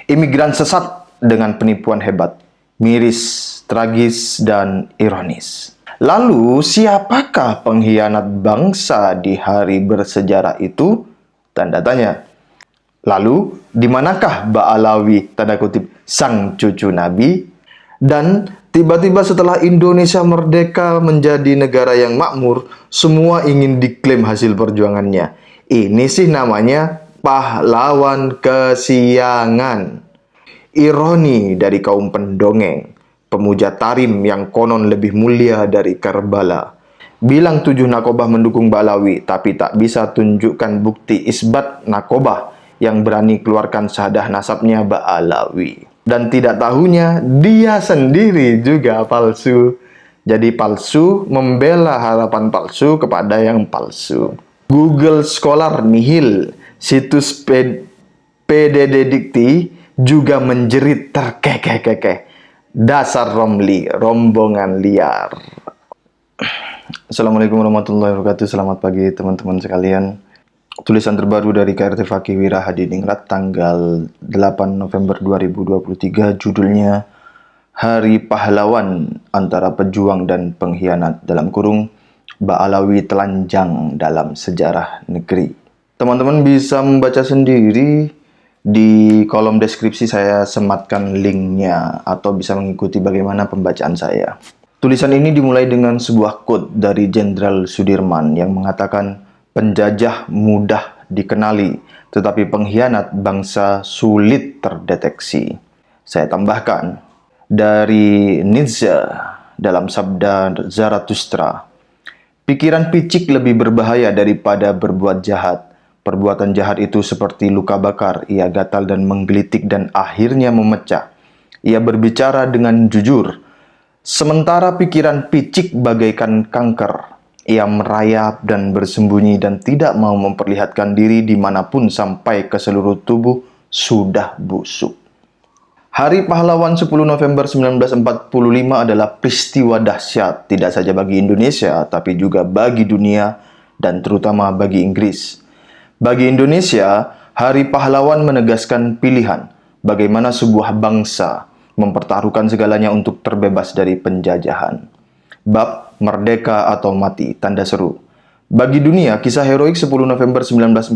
Imigran sesat dengan penipuan hebat, miris, tragis, dan ironis. Lalu, siapakah pengkhianat bangsa di hari bersejarah itu? Tanda tanya. Lalu, di manakah Ba'alawi, tanda kutip, sang cucu Nabi? Dan tiba-tiba setelah Indonesia merdeka menjadi negara yang makmur, semua ingin diklaim hasil perjuangannya. Ini sih namanya pahlawan kesiangan. Ironi dari kaum pendongeng, pemuja Tarim yang konon lebih mulia dari Karbala. Bilang 7 nakobah mendukung Ba'alawi, tapi tak bisa tunjukkan bukti isbat nakobah yang berani keluarkan syahadah nasabnya Ba'alawi. Dan tidak tahunya, dia sendiri juga palsu. Jadi palsu membela harapan palsu kepada yang palsu. Google Scholar nihil, situs PDD Dikti juga menjerit terkekeh-kekeh. Dasar Romli, rombongan liar. Assalamualaikum warahmatullahi wabarakatuh. Selamat pagi teman-teman sekalian. Tulisan terbaru dari KRT Fakih Wira Hadiningrat tanggal 8 November 2023, judulnya Hari Pahlawan Antara Pejuang dan Pengkhianat, dalam kurung Ba'alawi telanjang dalam sejarah negeri. Teman-teman bisa membaca sendiri, di kolom deskripsi saya sematkan linknya, atau bisa mengikuti bagaimana pembacaan saya. Tulisan ini dimulai dengan sebuah quote dari Jenderal Sudirman yang mengatakan, penjajah mudah dikenali, tetapi pengkhianat bangsa sulit terdeteksi. Saya tambahkan, dari Nietzsche dalam Sabda Zarathustra, pikiran picik lebih berbahaya daripada berbuat jahat. Perbuatan jahat itu seperti luka bakar, ia gatal dan menggelitik dan akhirnya memecah. Ia berbicara dengan jujur, sementara pikiran picik bagaikan kanker. Ia merayap dan bersembunyi dan tidak mau memperlihatkan diri dimanapun sampai ke seluruh tubuh sudah busuk. Hari Pahlawan 10 November 1945 adalah peristiwa dahsyat, tidak saja bagi Indonesia, tapi juga bagi dunia dan terutama bagi Inggris. Bagi Indonesia, Hari Pahlawan menegaskan pilihan bagaimana sebuah bangsa mempertaruhkan segalanya untuk terbebas dari penjajahan. Bab Merdeka atau Mati, tanda seru. Bagi dunia, kisah heroik 10 November 1945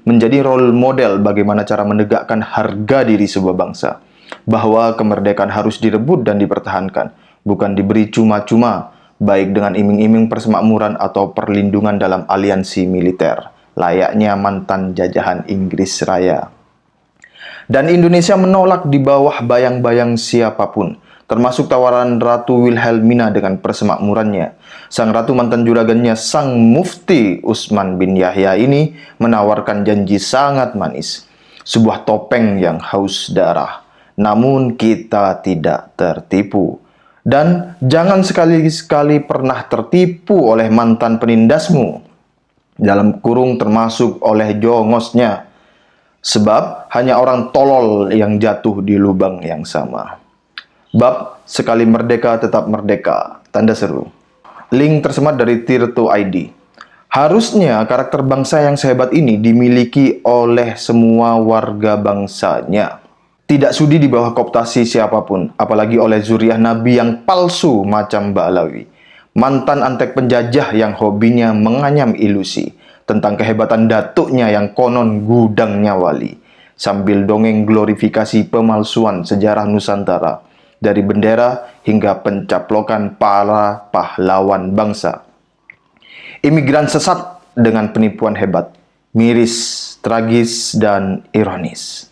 menjadi role model bagaimana cara menegakkan harga diri sebuah bangsa. Bahwa kemerdekaan harus direbut dan dipertahankan, bukan diberi cuma-cuma, baik dengan iming-iming persemakmuran atau perlindungan dalam aliansi militer, layaknya mantan jajahan Inggris Raya. Dan Indonesia menolak di bawah bayang-bayang siapapun, termasuk tawaran Ratu Wilhelmina dengan persemakmurannya. Sang ratu mantan juragannya Sang Mufti Utsman bin Yahya ini menawarkan janji sangat manis, sebuah topeng yang haus darah. Namun kita tidak tertipu. Dan jangan sekali-sekali pernah tertipu oleh mantan penindasmu, dalam kurung termasuk oleh jongosnya. Sebab hanya orang tolol yang jatuh di lubang yang sama. Bab sekali merdeka tetap merdeka, tanda seru. Link tersemat dari Tirto ID. Harusnya karakter bangsa yang sehebat ini dimiliki oleh semua warga bangsanya. Tidak sudi di bawah kooptasi siapapun, apalagi oleh zuriat Nabi yang palsu macam Ba'alawi. Mantan antek penjajah yang hobinya menganyam ilusi tentang kehebatan datuknya yang konon gudangnya wali, sambil dongeng glorifikasi pemalsuan sejarah Nusantara, dari bendera hingga pencaplokan para pahlawan bangsa. Imigran sesat dengan penipuan hebat, miris, tragis, dan ironis.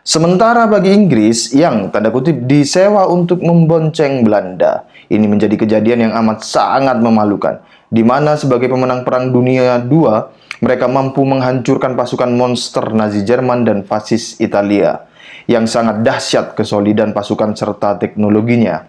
Sementara bagi Inggris yang tanda kutip disewa untuk membonceng Belanda, ini menjadi kejadian yang amat sangat memalukan, di mana sebagai pemenang Perang Dunia II, mereka mampu menghancurkan pasukan monster Nazi Jerman dan fasis Italia, yang sangat dahsyat kesolidan pasukan serta teknologinya.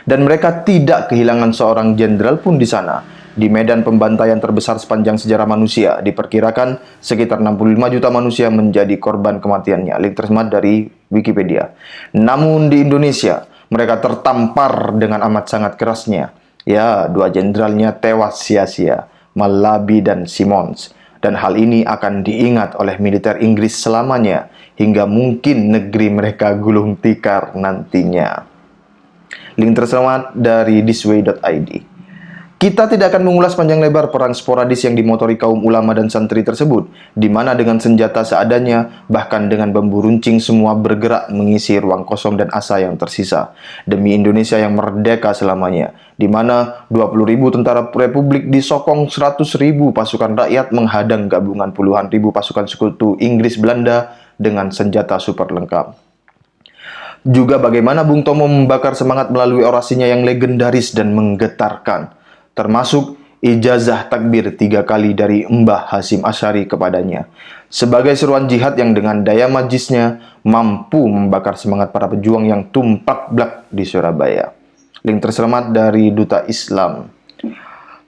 Dan mereka tidak kehilangan seorang jenderal pun di sana. Di medan pembantaian terbesar sepanjang sejarah manusia, diperkirakan sekitar 65 juta manusia menjadi korban kematiannya. Link tersemat dari Wikipedia. Namun di Indonesia, mereka tertampar dengan amat sangat kerasnya. Ya, 2 jenderalnya tewas sia-sia, Malabi dan Simons. Dan hal ini akan diingat oleh militer Inggris selamanya, hingga mungkin negeri mereka gulung tikar nantinya. Link terselamat dari thisway.id. Kita tidak akan mengulas panjang lebar perang sporadis yang dimotori kaum ulama dan santri tersebut, di mana dengan senjata seadanya, bahkan dengan bambu runcing semua bergerak mengisi ruang kosong dan asa yang tersisa, demi Indonesia yang merdeka selamanya, di mana 20.000 tentara Republik disokong 100.000 pasukan rakyat menghadang gabungan puluhan ribu pasukan sekutu Inggris Belanda dengan senjata super lengkap. Juga bagaimana Bung Tomo membakar semangat melalui orasinya yang legendaris dan menggetarkan, termasuk ijazah takbir 3 kali dari Mbah Hasyim Asy'ari kepadanya, sebagai seruan jihad yang dengan daya majisnya mampu membakar semangat para pejuang yang tumplak blak di Surabaya. Link terselamat dari Duta Islam.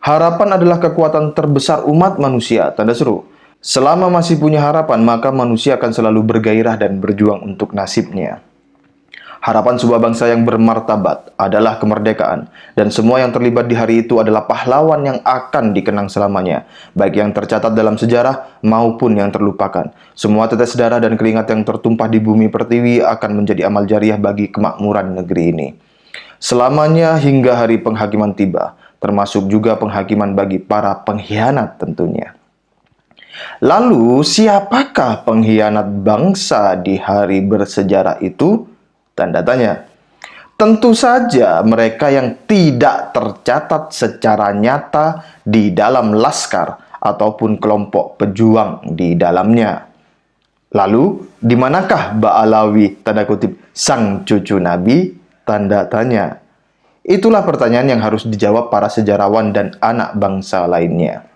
Harapan adalah kekuatan terbesar umat manusia, tanda seru. Selama masih punya harapan, maka manusia akan selalu bergairah dan berjuang untuk nasibnya. Harapan sebuah bangsa yang bermartabat adalah kemerdekaan, dan semua yang terlibat di hari itu adalah pahlawan yang akan dikenang selamanya, baik yang tercatat dalam sejarah maupun yang terlupakan. Semua tetes darah dan keringat yang tertumpah di bumi pertiwi akan menjadi amal jariah bagi kemakmuran negeri ini. Selamanya hingga hari penghakiman tiba, termasuk juga penghakiman bagi para pengkhianat tentunya. Lalu, siapakah pengkhianat bangsa di hari bersejarah itu? Tanda tanya. Tentu saja mereka yang tidak tercatat secara nyata di dalam laskar ataupun kelompok pejuang di dalamnya. Lalu, di manakah Ba'alawi, tanda kutip, sang cucu Nabi? Tanda tanya. Itulah pertanyaan yang harus dijawab para sejarawan dan anak bangsa lainnya.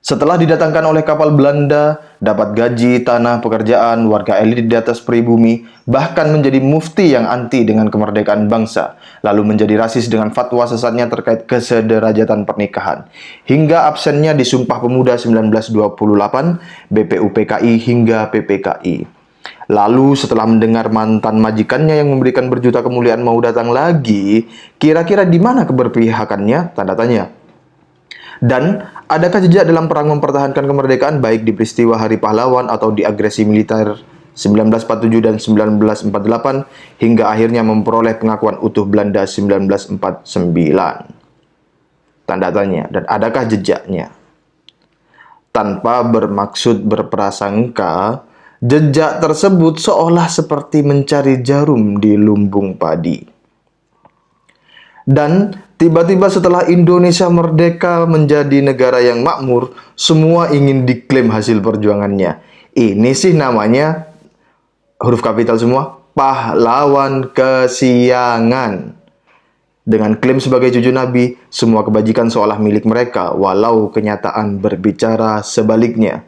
Setelah didatangkan oleh kapal Belanda, dapat gaji, tanah, pekerjaan, warga elit di atas pribumi, bahkan menjadi mufti yang anti dengan kemerdekaan bangsa, lalu menjadi rasis dengan fatwa sesatnya terkait kesederajatan pernikahan, hingga absennya di Sumpah Pemuda 1928, BPUPKI hingga PPKI. Lalu setelah mendengar mantan majikannya yang memberikan berjuta kemuliaan mau datang lagi, kira-kira di mana keberpihakannya? Tanda tanya. Dan adakah jejak dalam perang mempertahankan kemerdekaan baik di peristiwa Hari Pahlawan atau di agresi militer 1947 dan 1948 hingga akhirnya memperoleh pengakuan utuh Belanda 1949? Tanda tanya. Dan adakah jejaknya? Tanpa bermaksud berprasangka, jejak tersebut seolah seperti mencari jarum di lumbung padi. Dan tiba-tiba setelah Indonesia merdeka menjadi negara yang makmur, semua ingin diklaim hasil perjuangannya. Ini sih namanya, huruf kapital semua, pahlawan kesiangan. Dengan klaim sebagai cucu Nabi, semua kebajikan seolah milik mereka, walau kenyataan berbicara sebaliknya.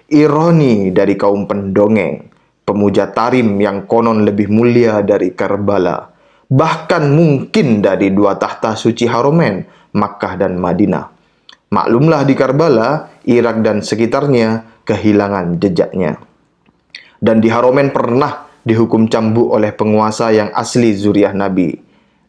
Ironi dari kaum pendongeng, pemuja tarim yang konon lebih mulia dari Karbala, bahkan mungkin dari 2 tahta suci Haromen, Makkah dan Madinah. Maklumlah di Karbala, Irak dan sekitarnya kehilangan jejaknya. Dan di Haromen pernah dihukum cambuk oleh penguasa yang asli zuriat Nabi.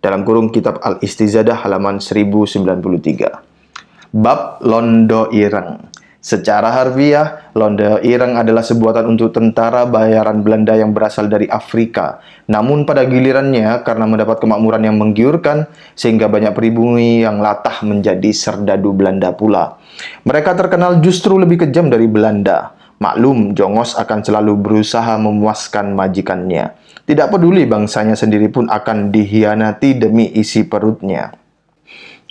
Dalam kurung kitab Al-Istizadah halaman 1093. Bab Londo Ireng. Secara harfiah, Londo Ireng adalah sebutan untuk tentara bayaran Belanda yang berasal dari Afrika. Namun pada gilirannya, karena mendapat kemakmuran yang menggiurkan, sehingga banyak pribumi yang latah menjadi serdadu Belanda pula. Mereka terkenal justru lebih kejam dari Belanda. Maklum, Jongos akan selalu berusaha memuaskan majikannya. Tidak peduli bangsanya sendiri pun akan dihianati demi isi perutnya.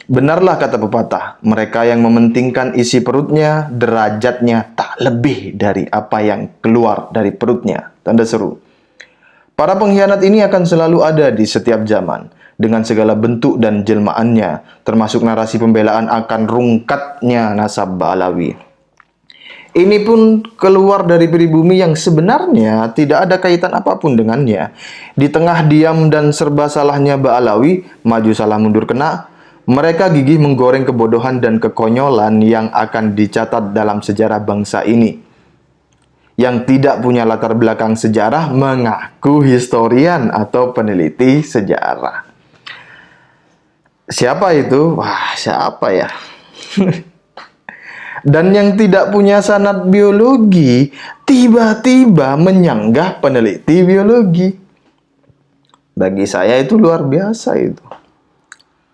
Benarlah kata pepatah, mereka yang mementingkan isi perutnya, derajatnya tak lebih dari apa yang keluar dari perutnya. Tanda seru. Para pengkhianat ini akan selalu ada di setiap zaman, dengan segala bentuk dan jelmaannya, termasuk narasi pembelaan akan rungkatnya nasab Ba'alawi. Ini pun keluar dari pribumi yang sebenarnya tidak ada kaitan apapun dengannya. Di tengah diam dan serba salahnya Ba'alawi, maju salah mundur kena, mereka gigih menggoreng kebodohan dan kekonyolan yang akan dicatat dalam sejarah bangsa ini. Yang tidak punya latar belakang sejarah mengaku historian atau peneliti sejarah. Siapa itu? Wah, siapa ya? Dan yang tidak punya sanad biologi tiba-tiba menyanggah peneliti biologi. Bagi saya itu luar biasa itu.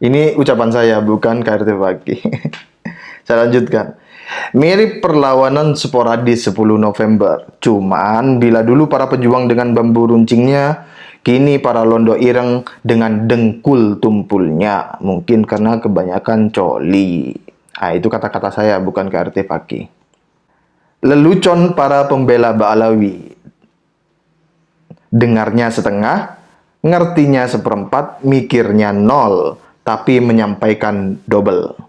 Ini ucapan saya, bukan KRT Pagi. Saya lanjutkan. Mirip perlawanan sporadis 10 November. Cuman bila dulu para pejuang dengan bambu runcingnya, kini para londo ireng dengan dengkul tumpulnya. Mungkin karena kebanyakan coli. Nah, itu kata-kata saya, bukan KRT Pagi. Lelucon para pembela Ba'alawi. Dengarnya setengah, ngertinya seperempat, mikirnya nol, tapi menyampaikan double.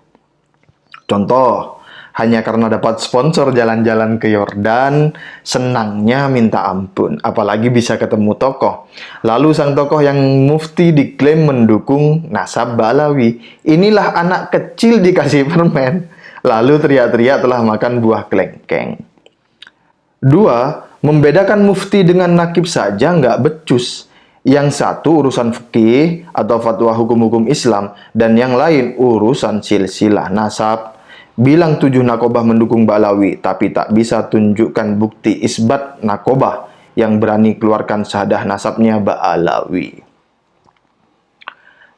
Contoh, hanya karena dapat sponsor jalan-jalan ke Yordan, senangnya minta ampun, apalagi bisa ketemu tokoh. Lalu sang tokoh yang mufti diklaim mendukung nasab Ba'alawi. Inilah anak kecil dikasih permen, lalu teriak-teriak telah makan buah kelengkeng. 2. Membedakan mufti dengan nakib saja nggak becus. Yang satu urusan fikih atau fatwa hukum-hukum Islam, dan yang lain urusan silsilah nasab. Bilang 7 nakobah mendukung Ba'alawi, tapi tak bisa tunjukkan bukti isbat nakobah yang berani keluarkan syahadah nasabnya Ba'alawi.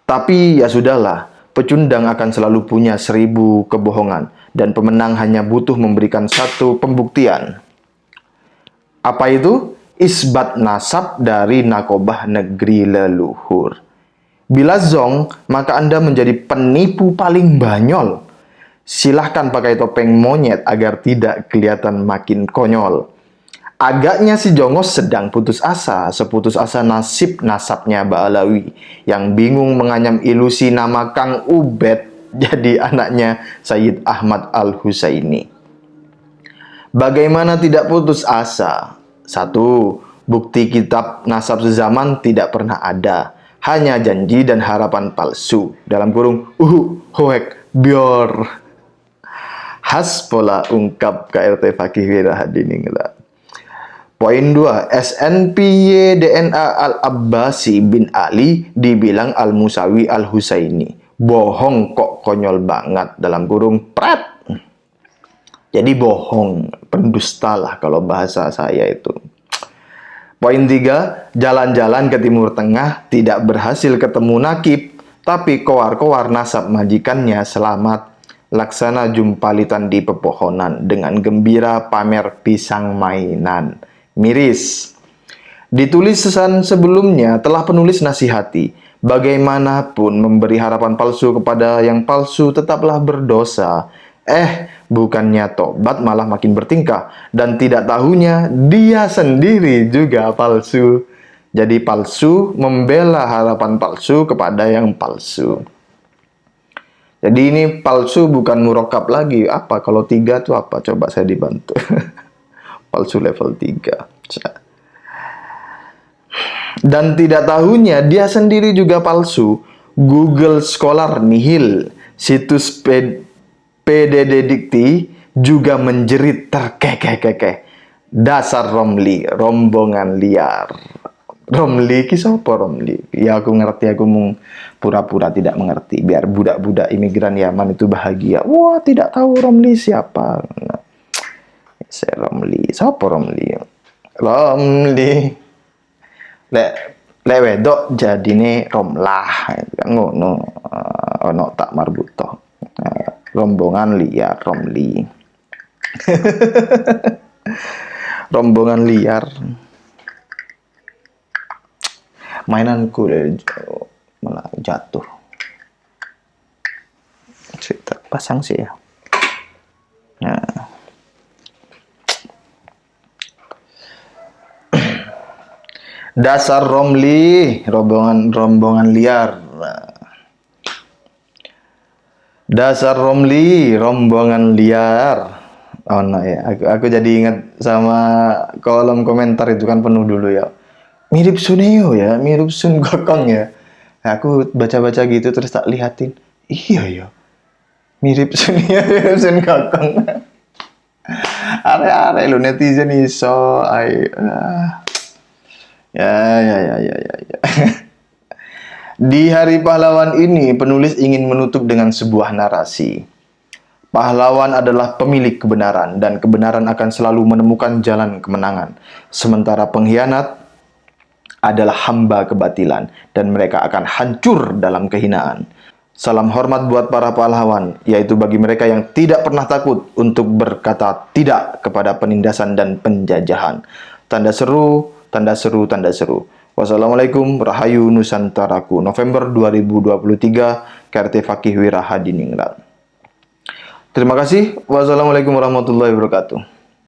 Tapi ya sudahlah, pecundang akan selalu punya 1000 kebohongan, dan pemenang hanya butuh memberikan satu pembuktian. Apa itu? Isbat nasab dari nakobah negeri leluhur. Bila zong, maka Anda menjadi penipu paling banyol. Silahkan pakai topeng monyet agar tidak kelihatan makin konyol. Agaknya si Jongos sedang putus asa, seputus asa nasib nasabnya Ba'alawi, yang bingung menganyam ilusi nama Kang Ubed jadi anaknya Sayyid Ahmad Al-Husaini. Bagaimana tidak putus asa? 1. Bukti kitab nasab sezaman tidak pernah ada. Hanya janji dan harapan palsu. Dalam kurung, hoek, bior. Khas pola ungkap KRT Fakih Wirahadining. Poin 2. SNPY DNA Al-Abbasi bin Ali dibilang Al-Musawi Al-Husaini. Bohong kok, konyol banget. Dalam kurung, pret. Jadi bohong, pendusta lah kalau bahasa saya itu. Poin 3, jalan-jalan ke Timur Tengah tidak berhasil ketemu nakib, tapi kowar-kowar nasab majikannya selamat. Laksana jumpalitan di pepohonan, dengan gembira pamer pisang mainan. Miris. Di tulisan sebelumnya telah penulis nasihati, bagaimanapun memberi harapan palsu kepada yang palsu tetaplah berdosa. Bukannya tobat malah makin bertingkah, dan tidak tahunya dia sendiri juga palsu. Jadi palsu membela harapan palsu kepada yang palsu. Jadi ini palsu bukan murokab lagi. Apa kalau 3 itu apa? Coba saya dibantu. Palsu level 3. Dan tidak tahunya dia sendiri juga palsu. Google Scholar nihil, situs PDD Dikti juga menjerit terkekeh-kekeh. Dasar Romli, rombongan liar. Romli, kisah apa Romli? Ya aku ngerti, aku mau pura-pura tidak mengerti. Biar budak-budak imigran Yaman itu bahagia. Wah, tidak tahu Romli siapa. Saya Romli, siapa Romli? Romli. Lek wedok jadine Romlah. Ngono, ono tak marbuto. Rombongan liar, Romli. Rombongan liar. Mainanku malah jatuh. Kita pasang sih ya. Nah. Dasar Romli, rombongan liar. Dasar Romli, rombongan liar. Oh no ya, aku jadi ingat sama kolom komentar itu kan penuh dulu ya. Mirip Suneo ya, mirip Sun Gokong ya. Aku baca-baca gitu terus tak lihatin. Iya ya, mirip Suneo, mirip Sun Gokong. Are-are lu netizen iso, Ya. Di Hari Pahlawan ini, penulis ingin menutup dengan sebuah narasi. Pahlawan adalah pemilik kebenaran, dan kebenaran akan selalu menemukan jalan kemenangan. Sementara pengkhianat adalah hamba kebatilan, dan mereka akan hancur dalam kehinaan. Salam hormat buat para pahlawan, yaitu bagi mereka yang tidak pernah takut untuk berkata tidak kepada penindasan dan penjajahan. Tanda seru, tanda seru, tanda seru. Wassalamualaikum, Rahayu Nusantaraku. November 2023, KRT Fakih Wirahadiningrat. Terima kasih. Wassalamualaikum warahmatullahi wabarakatuh.